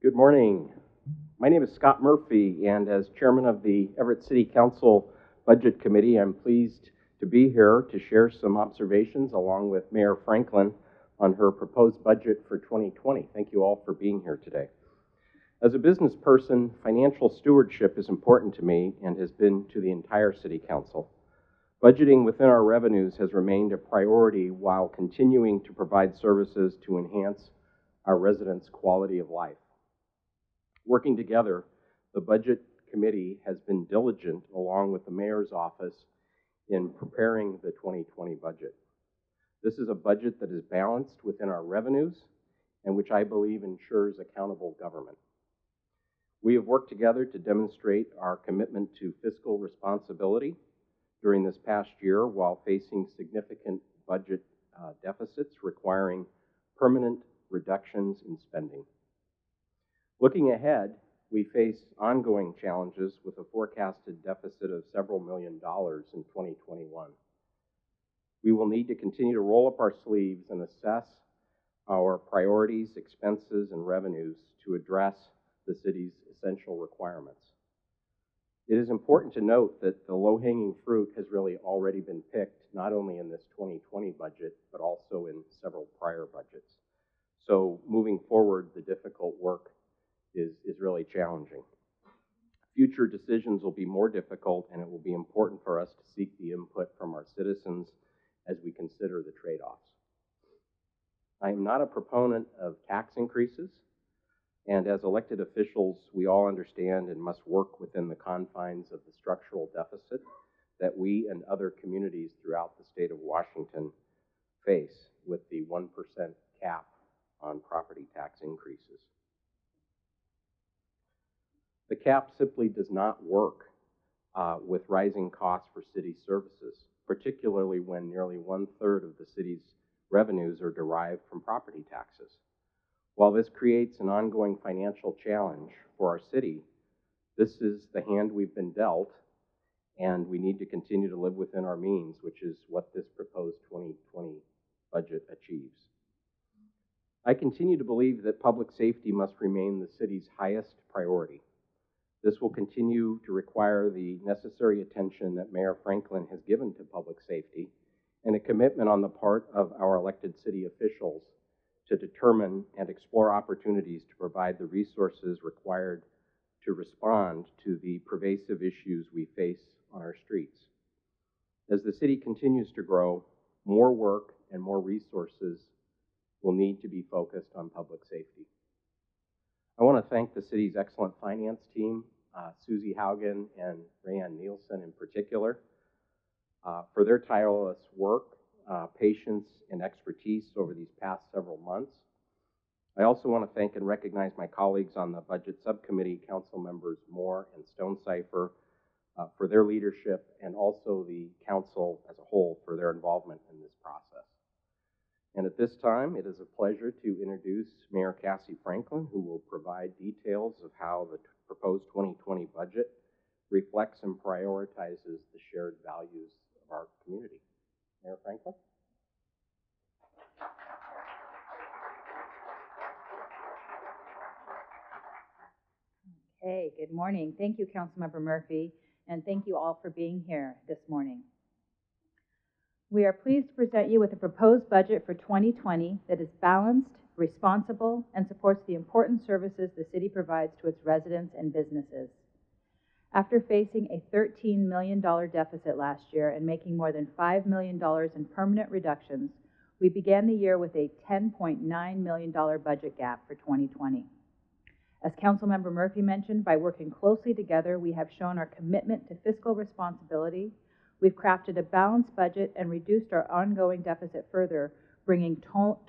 Good morning. My name is Scott Murphy, and as chairman of the Everett City Council Budget Committee, I'm pleased to be here to share some observations along with Mayor Franklin on her proposed budget for 2020. Thank you all for being here today. As a business person, financial stewardship is important to me and has been to the entire City Council. Budgeting within our revenues has remained a priority while continuing to provide services to enhance our residents' quality of life. Working together, the Budget Committee has been diligent along with the Mayor's Office in preparing the 2020 budget. This is a budget that is balanced within our revenues and which I believe ensures accountable government. We have worked together to demonstrate our commitment to fiscal responsibility during this past year while facing significant budget deficits requiring permanent reductions in spending. Looking ahead, we face ongoing challenges with a forecasted deficit of several $1 million in 2021. We will need to continue to roll up our sleeves and assess our priorities, expenses, and revenues to address the city's essential requirements. It is important to note that the low-hanging fruit has really already been picked, not only in this 2020 budget, but also in several prior budgets. So moving forward, the difficult work is really challenging. Future decisions will be more difficult, and it will be important for us to seek the input from our citizens as we consider the trade-offs. I am not a proponent of tax increases, and as elected officials, we all understand and must work within the confines of the structural deficit that we and other communities throughout the state of Washington face with the 1% cap on property tax increases. The cap simply does not work with rising costs for city services, particularly when nearly 1/3 of the city's revenues are derived from property taxes. While this creates an ongoing financial challenge for our city, this is the hand we've been dealt, and we need to continue to live within our means, which is what this proposed 2020 budget achieves. I continue to believe that public safety must remain the city's highest priority. This will continue to require the necessary attention that Mayor Franklin has given to public safety and a commitment on the part of our elected city officials to determine and explore opportunities to provide the resources required to respond to the pervasive issues we face on our streets. As the city continues to grow, more work and more resources will need to be focused on public safety. I want to thank the city's excellent finance team, Susie Haugen and Rayanne Nielsen in particular, for their tireless work, patience, and expertise over these past several months. I also want to thank and recognize my colleagues on the Budget Subcommittee, Council Members Moore and Stonecipher, for their leadership, and also the Council as a whole for their involvement in this process. And at this time, it is a pleasure to introduce Mayor Cassie Franklin, who will provide details of how the proposed 2020 budget reflects and prioritizes the shared values of our community. Mayor Franklin? Okay, good morning. Thank you, Councilmember Murphy, and thank you all for being here this morning. We are pleased to present you with a proposed budget for 2020 that is balanced, responsible, and supports the important services the city provides to its residents and businesses. After facing a $13 million deficit last year and making more than $5 million in permanent reductions, we began the year with a $10.9 million budget gap for 2020. As Councilmember Murphy mentioned, by working closely together, we have shown our commitment to fiscal responsibility. We've crafted a balanced budget and reduced our ongoing deficit further, bringing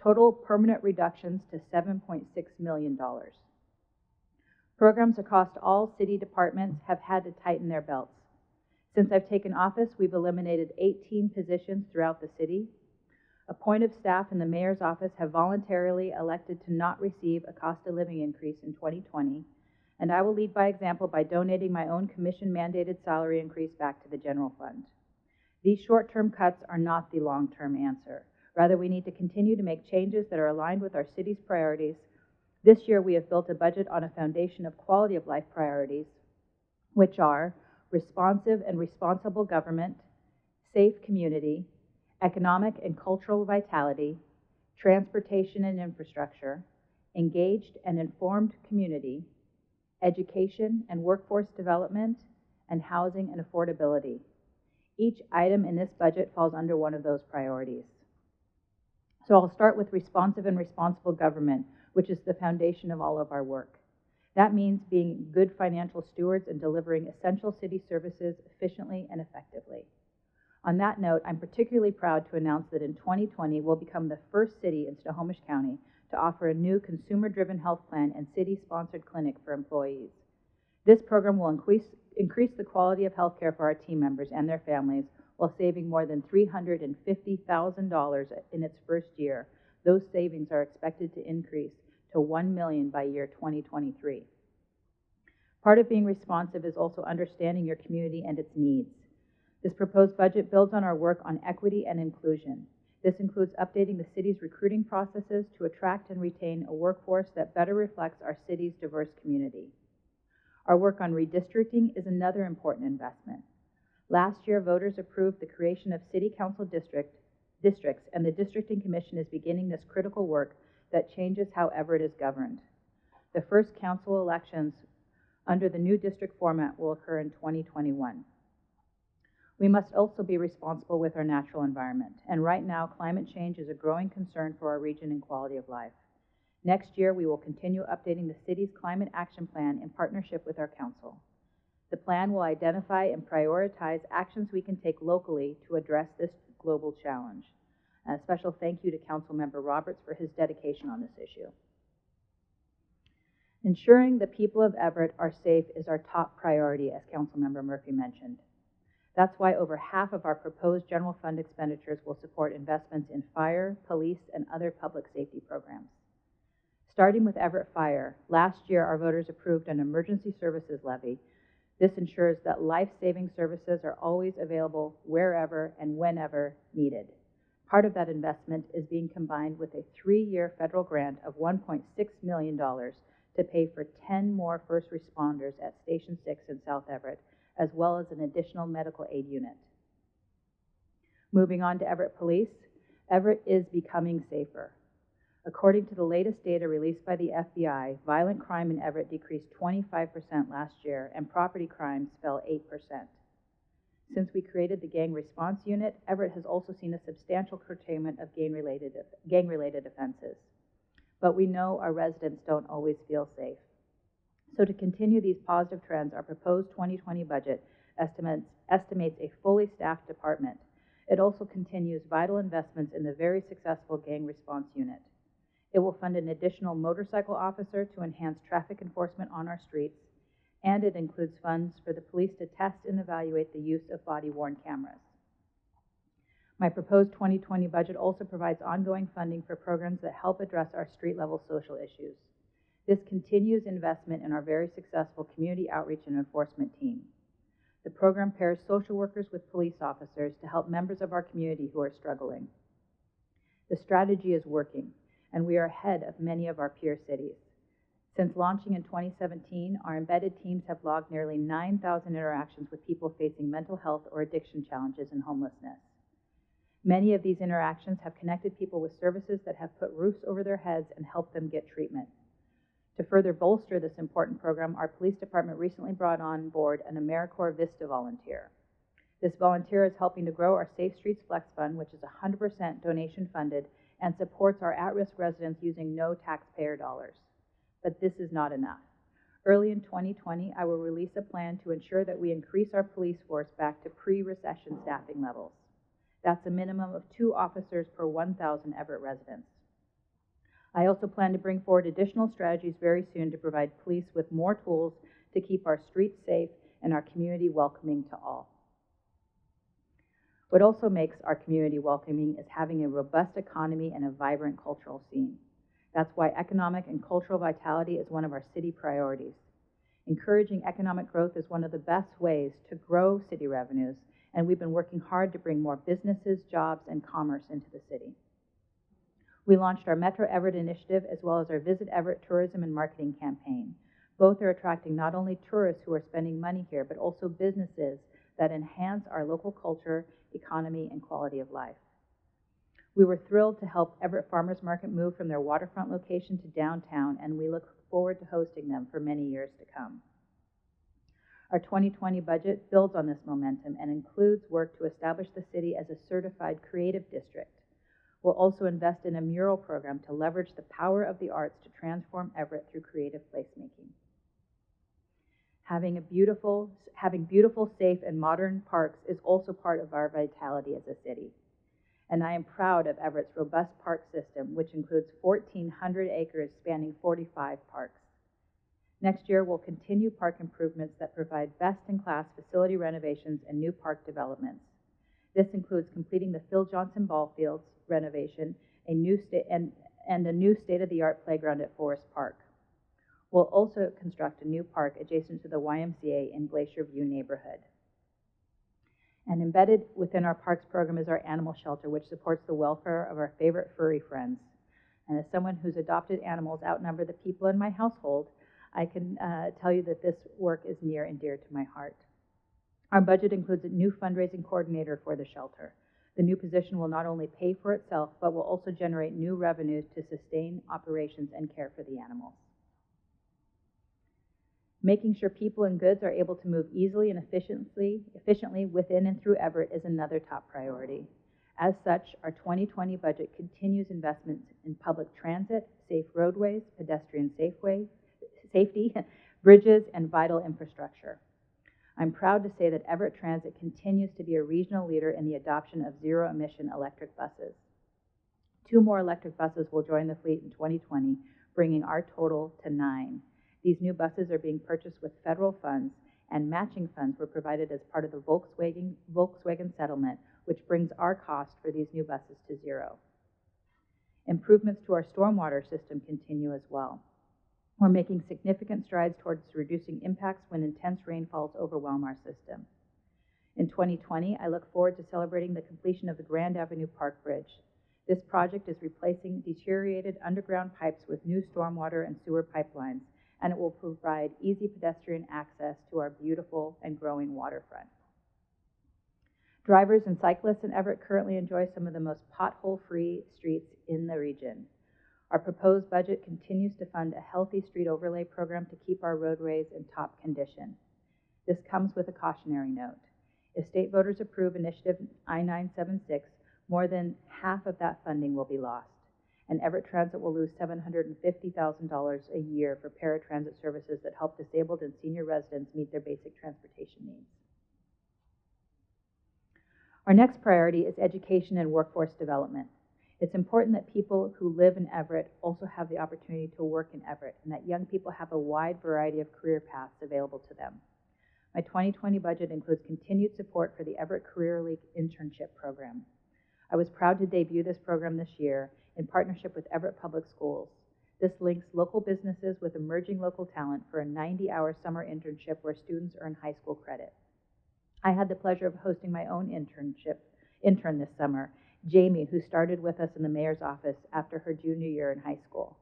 total permanent reductions to $7.6 million. Programs across all city departments have had to tighten their belts. Since I've taken office, we've eliminated 18 positions throughout the city. Appointed staff in the mayor's office have voluntarily elected to not receive a cost of living increase in 2020, and I will lead by example by donating my own commission-mandated salary increase back to the general fund. These short-term cuts are not the long-term answer. Rather, we need to continue to make changes that are aligned with our city's priorities This year, we have built a budget on a foundation of quality of life priorities, which are responsive and responsible government, safe community, economic and cultural vitality, transportation and infrastructure, engaged and informed community, education and workforce development, and housing and affordability. Each item in this budget falls under one of those priorities. So I'll start with responsive and responsible government, which is the foundation of all of our work. That means being good financial stewards and delivering essential city services efficiently and effectively. On that note, I'm particularly proud to announce that in 2020, we'll become the first city in Snohomish County to offer a new consumer-driven health plan and city-sponsored clinic for employees. This program will increase the quality of health care for our team members and their families while saving more than $350,000 in its first year. Those savings are expected to increase to $1 million by year 2023. Part of being responsive is also understanding your community and its needs. This proposed budget builds on our work on equity and inclusion. This includes updating the city's recruiting processes to attract and retain a workforce that better reflects our city's diverse community. Our work on redistricting is another important investment. Last year, voters approved the creation of city council districts, and the Districting Commission is beginning this critical work that changes how Everett is governed. The first council elections under the new district format will occur in 2021. We must also be responsible with our natural environment, and right now, climate change is a growing concern for our region and quality of life. Next year, we will continue updating the city's climate action plan in partnership with our council. The plan will identify and prioritize actions we can take locally to address this global challenge. A special thank you to Councilmember Roberts for his dedication on this issue. Ensuring the people of Everett are safe is our top priority, as Councilmember Murphy mentioned. That's why over half of our proposed general fund expenditures will support investments in fire, police, and other public safety programs. Starting with Everett Fire, last year our voters approved an emergency services levy. This ensures that life-saving services are always available wherever and whenever needed. Part of that investment is being combined with a 3-year federal grant of $1.6 million to pay for 10 more first responders at Station 6 in South Everett, as well as an additional medical aid unit. Moving on to Everett Police, Everett is becoming safer. According to the latest data released by the FBI, violent crime in Everett decreased 25% last year, and property crimes fell 8%. Since we created the Gang Response Unit, Everett has also seen a substantial curtailment of gang-related offenses. But we know our residents don't always feel safe. So to continue these positive trends, our proposed 2020 budget estimates a fully staffed department. It also continues vital investments in the very successful Gang Response Unit. It will fund an additional motorcycle officer to enhance traffic enforcement on our streets, and it includes funds for the police to test and evaluate the use of body-worn cameras. My proposed 2020 budget also provides ongoing funding for programs that help address our street-level social issues. This continues investment in our very successful community outreach and enforcement team. The program pairs social workers with police officers to help members of our community who are struggling. The strategy is working, and we are ahead of many of our peer cities. Since launching in 2017, our embedded teams have logged nearly 9,000 interactions with people facing mental health or addiction challenges and homelessness. Many of these interactions have connected people with services that have put roofs over their heads and helped them get treatment. To further bolster this important program, our police department recently brought on board an AmeriCorps Vista volunteer. This volunteer is helping to grow our Safe Streets Flex Fund, which is 100% donation funded and supports our at-risk residents using no taxpayer dollars. But this is not enough. Early in 2020, I will release a plan to ensure that we increase our police force back to pre-recession staffing levels. That's a minimum of 2 officers per 1,000 Everett residents. I also plan to bring forward additional strategies very soon to provide police with more tools to keep our streets safe and our community welcoming to all. What also makes our community welcoming is having a robust economy and a vibrant cultural scene. That's why economic and cultural vitality is one of our city priorities. Encouraging economic growth is one of the best ways to grow city revenues, and we've been working hard to bring more businesses, jobs, and commerce into the city. We launched our Metro Everett initiative as well as our Visit Everett tourism and marketing campaign. Both are attracting not only tourists who are spending money here, but also businesses that enhance our local culture, economy, and quality of life. We were thrilled to help Everett Farmers Market move from their waterfront location to downtown, and we look forward to hosting them for many years to come. Our 2020 budget builds on this momentum and includes work to establish the city as a certified creative district. We'll also invest in a mural program to leverage the power of the arts to transform Everett through creative placemaking. Having beautiful, safe, and modern parks is also part of our vitality as a city. And I am proud of Everett's robust park system, which includes 1,400 acres spanning 45 parks. Next year, we'll continue park improvements that provide best-in-class facility renovations and new park developments. This includes completing the Phil Johnson Ball Fields renovation, a new state-of-the-art playground at Forest Park. We'll also construct a new park adjacent to the YMCA in Glacier View neighborhood. And embedded within our parks program is our animal shelter, which supports the welfare of our favorite furry friends. And as someone whose adopted animals outnumber the people in my household, I can tell you that this work is near and dear to my heart. Our budget includes a new fundraising coordinator for the shelter. The new position will not only pay for itself, but will also generate new revenues to sustain operations and care for the animals. Making sure people and goods are able to move easily and efficiently within and through Everett is another top priority. As such, our 2020 budget continues investments in public transit, safe roadways, pedestrian safety, bridges, and vital infrastructure. I'm proud to say that Everett Transit continues to be a regional leader in the adoption of zero-emission electric buses. 2 more electric buses will join the fleet in 2020, bringing our total to 9. These new buses are being purchased with federal funds, and matching funds were provided as part of the Volkswagen settlement, which brings our cost for these new buses to 0. Improvements to our stormwater system continue as well. We're making significant strides towards reducing impacts when intense rainfalls overwhelm our system. In 2020, I look forward to celebrating the completion of the Grand Avenue Park Bridge. This project is replacing deteriorated underground pipes with new stormwater and sewer pipelines, and it will provide easy pedestrian access to our beautiful and growing waterfront. Drivers and cyclists in Everett currently enjoy some of the most pothole-free streets in the region. Our proposed budget continues to fund a healthy street overlay program to keep our roadways in top condition. This comes with a cautionary note. If state voters approve Initiative I-976, more than half of that funding will be lost, and Everett Transit will lose $750,000 a year for paratransit services that help disabled and senior residents meet their basic transportation needs. Our next priority is education and workforce development. It's important that people who live in Everett also have the opportunity to work in Everett, and that young people have a wide variety of career paths available to them. My 2020 budget includes continued support for the Everett Career League internship program. I was proud to debut this program this year in partnership with Everett Public Schools. This links local businesses with emerging local talent for a 90-hour summer internship where students earn high school credit. I had the pleasure of hosting my own intern this summer, Jamie, who started with us in the mayor's office after her junior year in high school.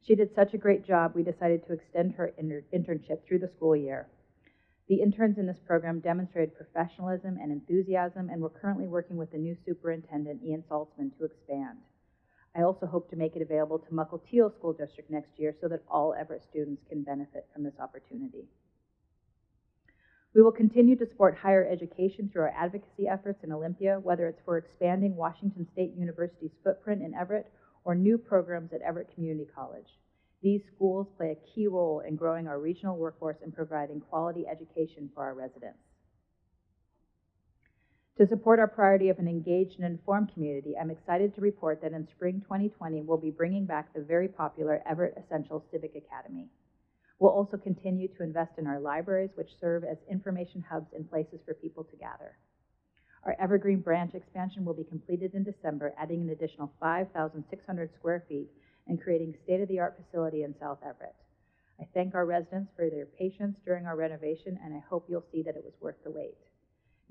She did such a great job, we decided to extend her internship through the school year. The interns in this program demonstrated professionalism and enthusiasm, and we're currently working with the new superintendent, Ian Saltzman, to expand. I also hope to make it available to Mukilteo School District next year so that all Everett students can benefit from this opportunity. We will continue to support higher education through our advocacy efforts in Olympia, whether it's for expanding Washington State University's footprint in Everett or new programs at Everett Community College. These schools play a key role in growing our regional workforce and providing quality education for our residents. To support our priority of an engaged and informed community, I'm excited to report that in spring 2020, we'll be bringing back the very popular Everett Essential Civic Academy. We'll also continue to invest in our libraries, which serve as information hubs and places for people to gather. Our Evergreen branch expansion will be completed in December, adding an additional 5,600 square feet and creating a state-of-the-art facility in South Everett. I thank our residents for their patience during our renovation, and I hope you'll see that it was worth the wait.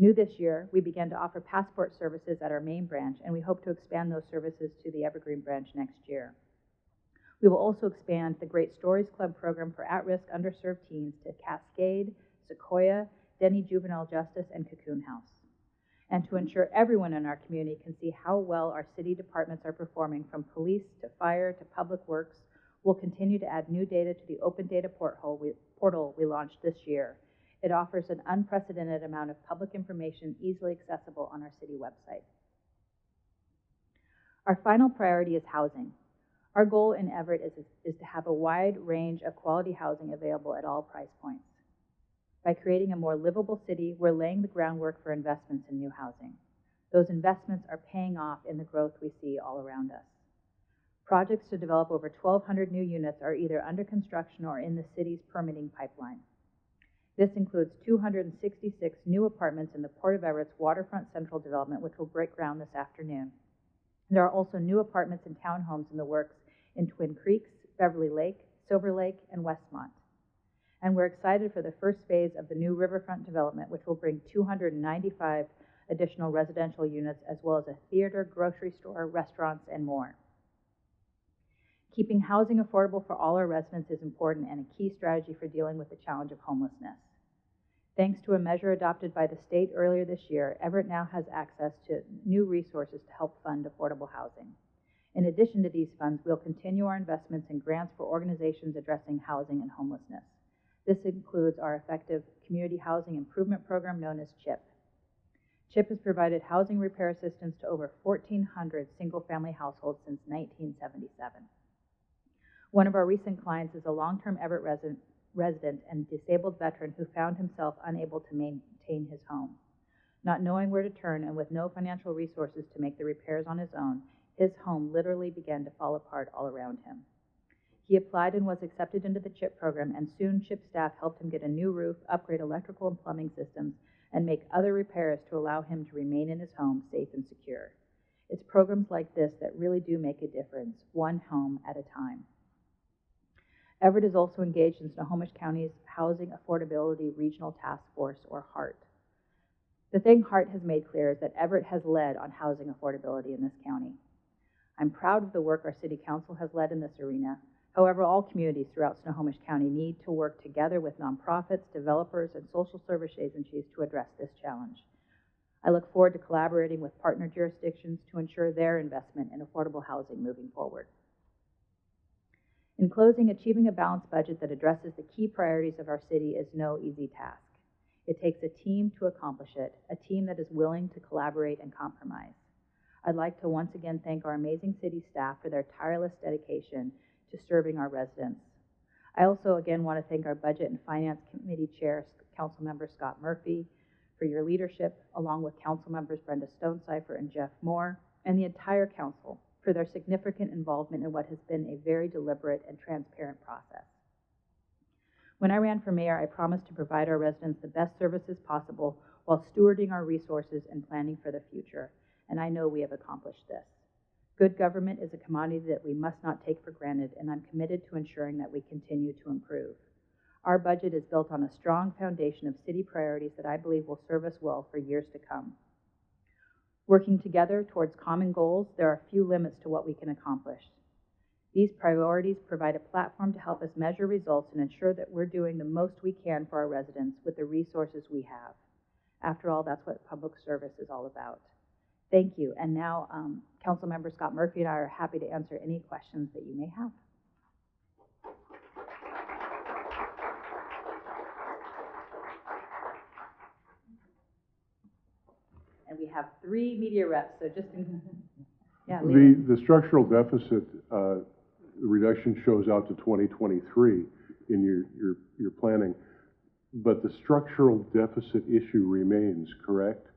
New this year, we began to offer passport services at our main branch, and we hope to expand those services to the Evergreen branch next year. We will also expand the Great Stories Club program for at-risk underserved teens to Cascade, Sequoia, Denny Juvenile Justice, and Cocoon House. And to ensure everyone in our community can see how well our city departments are performing, from police to fire to public works, we'll continue to add new data to the open data portal we launched this year. It offers an unprecedented amount of public information easily accessible on our city website. Our final priority is housing. Our goal in Everett is to have a wide range of quality housing available at all price points. By creating a more livable city, we're laying the groundwork for investments in new housing. Those investments are paying off in the growth we see all around us. Projects to develop over 1,200 new units are either under construction or in the city's permitting pipeline. This includes 266 new apartments in the Port of Everett's Waterfront Central development, which will break ground this afternoon. There are also new apartments and townhomes in the works in Twin Creeks, Beverly Lake, Silver Lake, and Westmont. And we're excited for the first phase of the new Riverfront development, which will bring 295 additional residential units, as well as a theater, grocery store, restaurants, and more. Keeping housing affordable for all our residents is important and a key strategy for dealing with the challenge of homelessness. Thanks to a measure adopted by the state earlier this year, Everett now has access to new resources to help fund affordable housing. In addition to these funds, we'll continue our investments in grants for organizations addressing housing and homelessness. This includes our effective Community Housing Improvement Program known as CHIP. CHIP has provided housing repair assistance to over 1,400 single-family households since 1977. One of our recent clients is a long-term Everett resident and disabled veteran who found himself unable to maintain his home. Not knowing where to turn and with no financial resources to make the repairs on his own, his home literally began to fall apart all around him. He applied and was accepted into the CHIP program, and soon CHIP staff helped him get a new roof, upgrade electrical and plumbing systems, and make other repairs to allow him to remain in his home safe and secure. It's programs like this that really do make a difference, one home at a time. Everett is also engaged in Snohomish County's Housing Affordability Regional Task Force, or HART. The thing HART has made clear is that Everett has led on housing affordability in this county. I'm proud of the work our City Council has led in this arena. However, all communities throughout Snohomish County need to work together with nonprofits, developers, and social service agencies to address this challenge. I look forward to collaborating with partner jurisdictions to ensure their investment in affordable housing moving forward. In closing, achieving a balanced budget that addresses the key priorities of our city is no easy task. It takes a team to accomplish it, a team that is willing to collaborate and compromise. I'd like to once again thank our amazing city staff for their tireless dedication to serving our residents. I also again want to thank our Budget and Finance Committee Chair, Councilmember Scott Murphy, for your leadership, along with Council Members Brenda Stonecipher and Jeff Moore, and the entire Council for their significant involvement in what has been a very deliberate and transparent process. When I ran for mayor, I promised to provide our residents the best services possible while stewarding our resources and planning for the future, and I know we have accomplished this. Good government is a commodity that we must not take for granted, and I'm committed to ensuring that we continue to improve. Our budget is built on a strong foundation of city priorities that I believe will serve us well for years to come. Working together towards common goals, there are few limits to what we can accomplish. These priorities provide a platform to help us measure results and ensure that we're doing the most we can for our residents with the resources we have. After all, that's what public service is all about. Thank you. And now, Councilmember Scott Murphy and I are happy to answer any questions that you may have. And we have 3 media reps, so just yeah. The structural deficit reduction shows out to 2023 in your planning, but the structural deficit issue remains, correct?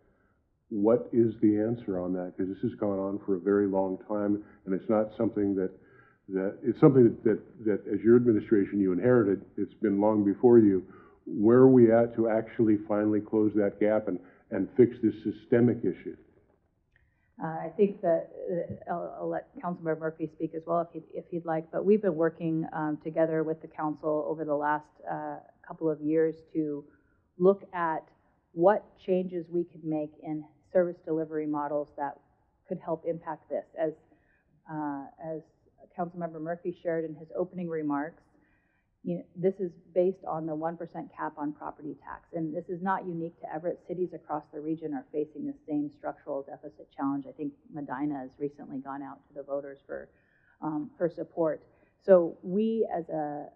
What is the answer on that? Because this has gone on for a very long time, and it's not something that it's something that as your administration you inherited. It's been long before you. Where are we at to actually finally close that gap and fix this systemic issue? I think that I'll let Councilmember Murphy speak as well if he'd like, but we've been working together with the council over the last couple of years to look at what changes we could make in service delivery models that could help impact this. As Councilmember Murphy shared in his opening remarks, this is based on the 1% cap on property tax, and this is not unique to Everett. Cities across the region are facing the same structural deficit challenge. I think Medina has recently gone out to the voters for support. So we, as a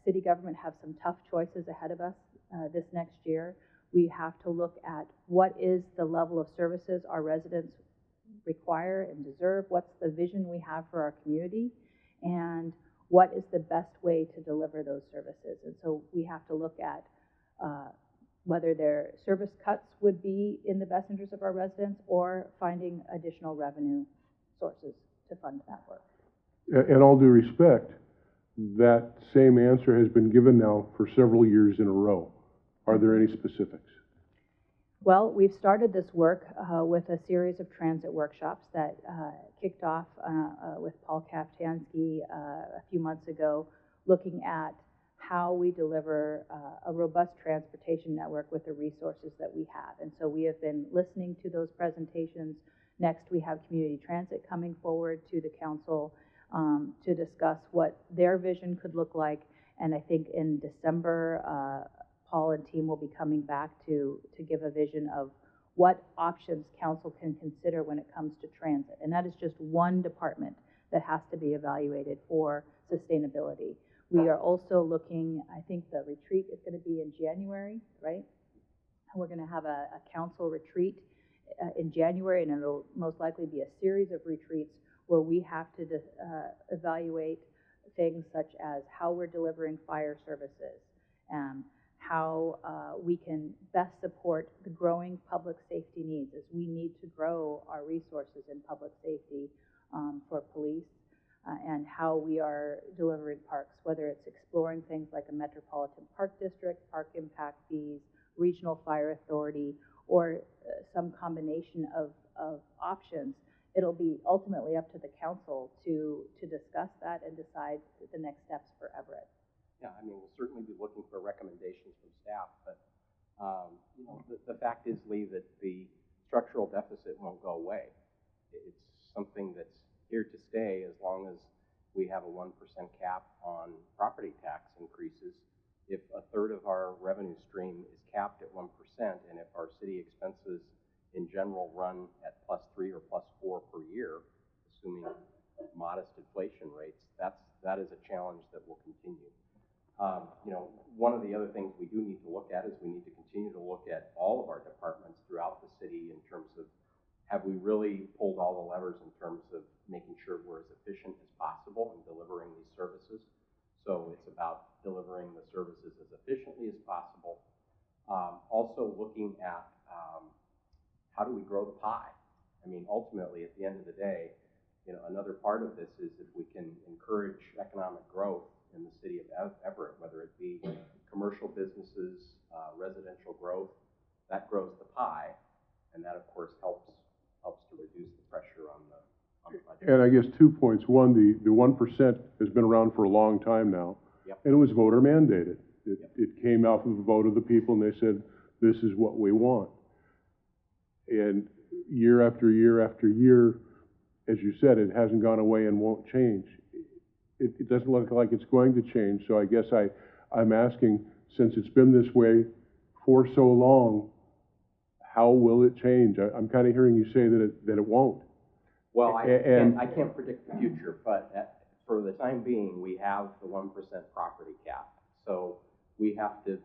city government, have some tough choices ahead of us this next year. We have to look at what is the level of services our residents require and deserve, what's the vision we have for our community, and what is the best way to deliver those services. And so we have to look at whether their service cuts would be in the best interest of our residents or finding additional revenue sources to fund that work. In all due respect, that same answer has been given now for several years in a row. Are there any specifics? Well, we've started this work with a series of transit workshops that kicked off with Paul Kaftansky a few months ago, looking at how we deliver a robust transportation network with the resources that we have. And so we have been listening to those presentations. Next, we have community transit coming forward to the council to discuss what their vision could look like. And I think in December, Paul and team will be coming back to give a vision of what options council can consider when it comes to transit. And that is just one department that has to be evaluated for sustainability. We are also looking, I think the retreat is going to be in January, right? We're going to have a council retreat in January, and it'll most likely be a series of retreats where we have to evaluate things such as how we're delivering fire services, how we can best support the growing public safety needs, as we need to grow our resources in public safety for police, and how we are delivering parks, whether it's exploring things like a metropolitan park district, park impact fees, regional fire authority, or some combination of options. It'll be ultimately up to the council to discuss that and decide the next steps for Everett. Yeah, I mean, we'll certainly be looking for recommendations from staff, but the fact is, Lee, that the structural deficit won't go away. It's something that's here to stay as long as we have a 1% cap on property tax increases. If a third of our revenue stream is capped at 1%, and if our city expenses in general run at +3 or +4 per year, assuming modest inflation rates, that is a challenge that will continue. One of the other things we do need to look at is we need to continue to look at all of our departments throughout the city in terms of, have we really pulled all the levers in terms of making sure we're as efficient as possible in delivering these services. So it's about delivering the services as efficiently as possible. Also looking at how do we grow the pie? I mean, ultimately, at the end of the day, another part of this is if we can encourage economic growth in the city of Everett, whether it be commercial businesses, residential growth, that grows the pie, and that of course helps to reduce the pressure on the budget. And I guess 2 points. One, the 1% has been around for a long time now, Yep. and it was voter mandated. Yep. It came out of the vote of the people, and they said, this is what we want. And year after year after year, as you said, it hasn't gone away and won't change. It doesn't look like it's going to change. So I guess I'm asking, since it's been this way for so long, how will it change? I'm kind of hearing you say that it won't. Well, I can't predict the future, but for the time being, we have the 1% property cap. So we have to,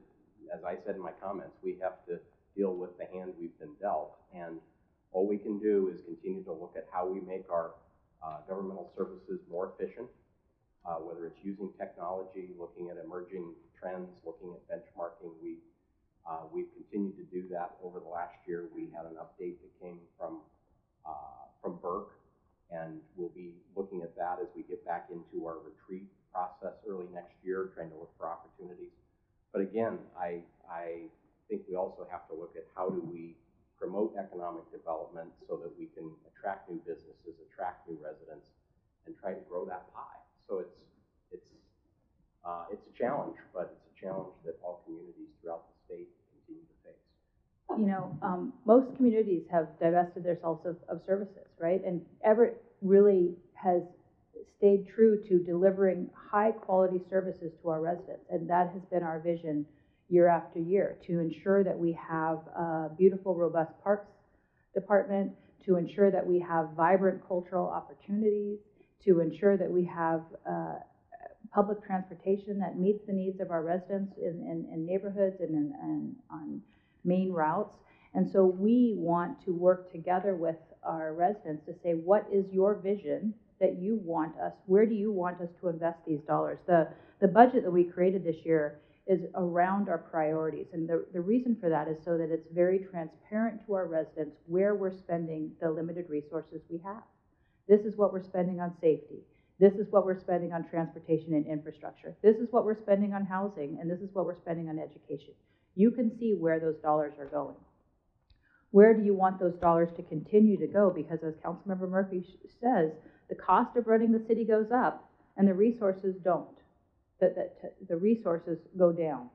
as I said in my comments, we have to deal with the hand we've been dealt. And all we can do is continue to look at how we make our governmental services more efficient, whether it's using technology, looking at emerging trends, looking at benchmarking. We've continued to do that over the last year. We had an update that came from Burke, and we'll be looking at that as we get back into our retreat process early next year, trying to look for opportunities. But again, I think we also have to look at how do we promote economic development so that we can attract new businesses, attract new residents, and try to grow that pie. So it's a challenge, but it's a challenge that all communities throughout the state continue to face. Most communities have divested themselves of services, right? And Everett really has stayed true to delivering high quality services to our residents. And that has been our vision year after year, to ensure that we have a beautiful, robust parks department, to ensure that we have vibrant cultural opportunities, to ensure that we have public transportation that meets the needs of our residents in neighborhoods and on main routes. And so we want to work together with our residents to say, what is your vision that you want us, where do you want us to invest these dollars? The budget that we created this year is around our priorities. And the reason for that is so that it's very transparent to our residents where we're spending the limited resources we have. This is what we're spending on safety. This is what we're spending on transportation and infrastructure. This is what we're spending on housing, and this is what we're spending on education. You can see where those dollars are going. Where do you want those dollars to continue to go? Because as Councilmember Murphy says, the cost of running the city goes up and the resources don't. The resources go down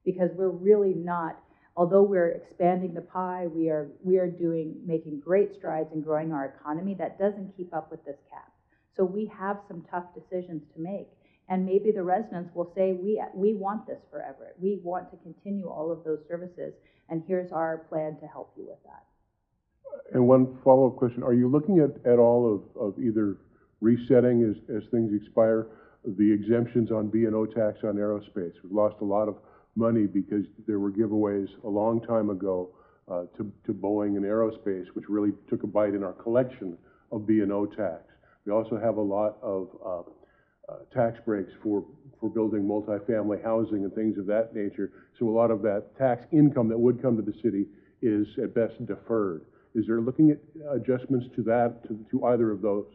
because we're really not, although we're expanding the pie, we are making great strides in growing our economy. That doesn't keep up with this cap. So we have some tough decisions to make. And maybe the residents will say, we want this for Everett. We want to continue all of those services. And here's our plan to help you with that. And one follow-up question, are you looking at all of either resetting as things expire, the exemptions on B&O tax on aerospace? We've lost a lot of money because there were giveaways a long time ago to Boeing and aerospace, which really took a bite in our collection of B&O tax. We also have a lot of tax breaks for building multifamily housing and things of that nature. So a lot of that tax income that would come to the city is at best deferred. Is there looking at adjustments to that, to either of those?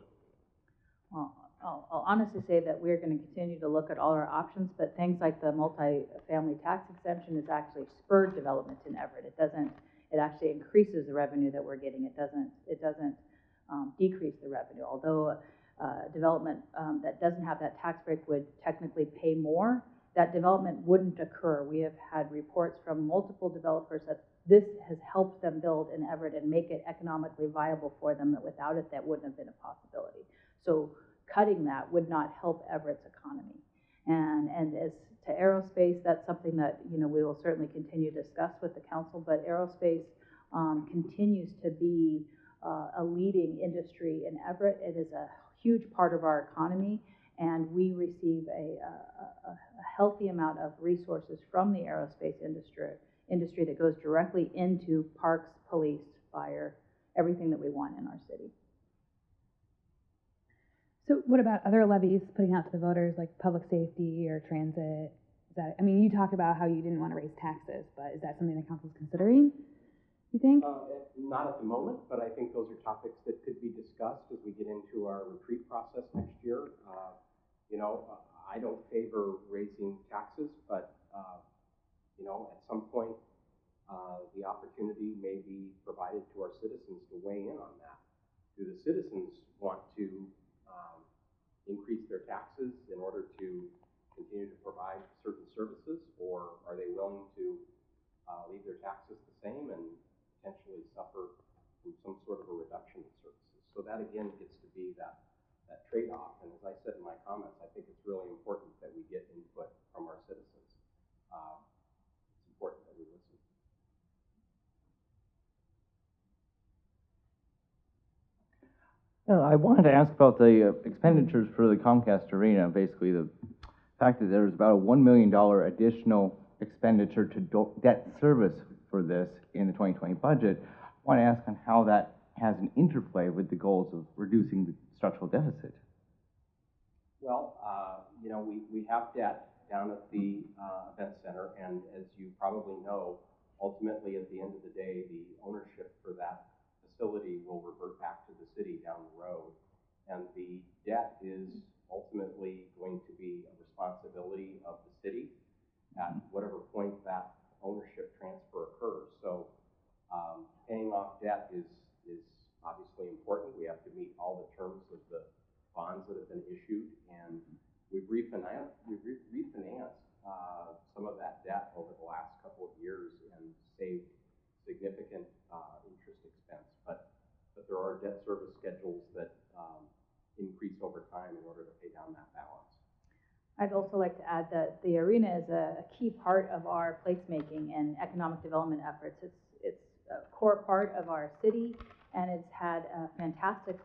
Well, I'll honestly say that we're going to continue to look at all our options, but things like the multifamily tax exemption is actually spurred development in Everett. It actually increases the revenue that we're getting. It doesn't decrease the revenue. Although development that doesn't have that tax break would technically pay more, that development wouldn't occur. We have had reports from multiple developers that this has helped them build in Everett and make it economically viable for them, that without it, that wouldn't have been a possibility. So cutting that would not help Everett's economy. And as to aerospace, that's something that we will certainly continue to discuss with the council, but aerospace continues to be a leading industry in Everett. It is a huge part of our economy, and we receive a healthy amount of resources from the aerospace industry that goes directly into parks, police, fire, everything that we want in our city. So what about other levies putting out to the voters, like public safety or transit? You talked about how you didn't want to raise taxes, but is that something the council's considering, you think? Not at the moment, but I think those are topics that could be discussed as we get into our retreat process next year. I don't favor raising taxes, but at some point, the opportunity may be provided to our citizens to weigh in on that. Do the citizens want to increase their taxes in order to continue to provide certain services, or are they willing to leave their taxes the same and potentially suffer from some sort of a reduction in services? So that again gets to be that trade-off. And as I said in my comments, I think it's really important that we get input from our citizens. It's important that we listen. I wanted to ask about the expenditures for the Comcast Arena. Basically, the fact that there's about a $1 million additional expenditure to debt service for this in the 2020 budget. I want to ask on how that has an interplay with the goals of reducing the structural deficit. Well, we have debt down at the event center, and as you probably know, ultimately at the end of the day, the ownership for that facility will revert back to the city down the road, and the debt is ultimately going to be a responsibility of the city at whatever point that ownership transfer occurs. So paying off debt is obviously important. We have to meet all the terms of the bonds that have been issued, and we've refinanced some of that debt over the last couple of years and saved significant interest expense, but there are debt service schedules that increase over time in order to pay down that balance. I'd also like to add that the arena is a key part of our placemaking and economic development efforts. It's a core part of our city, and it's had a fantastic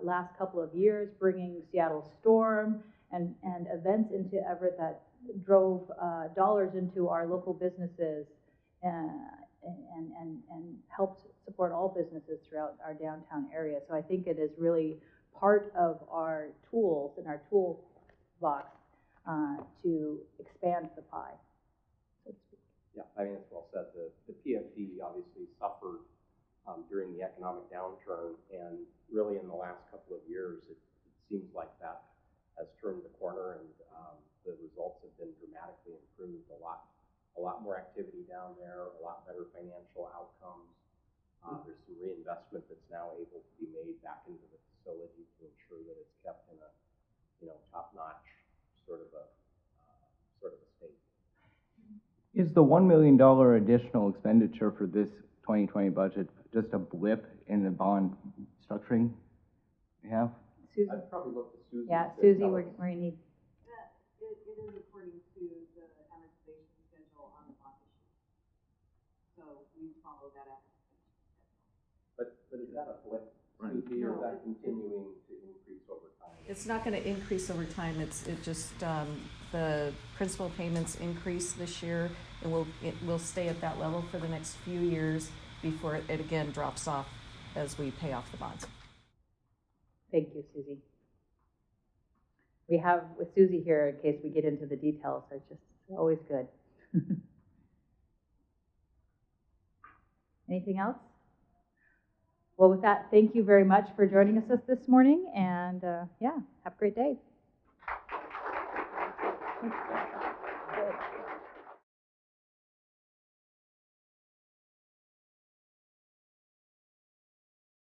last couple of years, bringing Seattle Storm and events into Everett that drove dollars into our local businesses and helped support all businesses throughout our downtown area. So I think it is really part of our tools in our toolbox to expand the pie, so to speak. Yeah, I mean, it's well said. The PFD obviously suffered during the economic downturn, and really in the last couple of years, it seems like that has turned the corner, and the results have been dramatically improved. A lot more activity down there, a lot better financial outcomes. There's some reinvestment that's now able to be made back into the facility to ensure that it's kept in a, top-notch sort of a state. Is the $1 million additional expenditure for this 2020 budget just a blip in the bond structuring we have? Susie? I'd probably look to Susie. Yeah, Susie, we're going to need. It is according to the amortization schedule on the bond issue. So we follow that amortization schedule. But is that a blip, Susie, or is that continuing to increase over time? It's not going to increase over time. It just the principal payments increase this year, and it will stay at that level for the next few years before it again drops off as we pay off the bonds. Thank you, Susie. We have with Susie here in case we get into the details, so it's just always good. Anything else? Well, with that, thank you very much for joining us this morning, and yeah, have a great day. Thanks.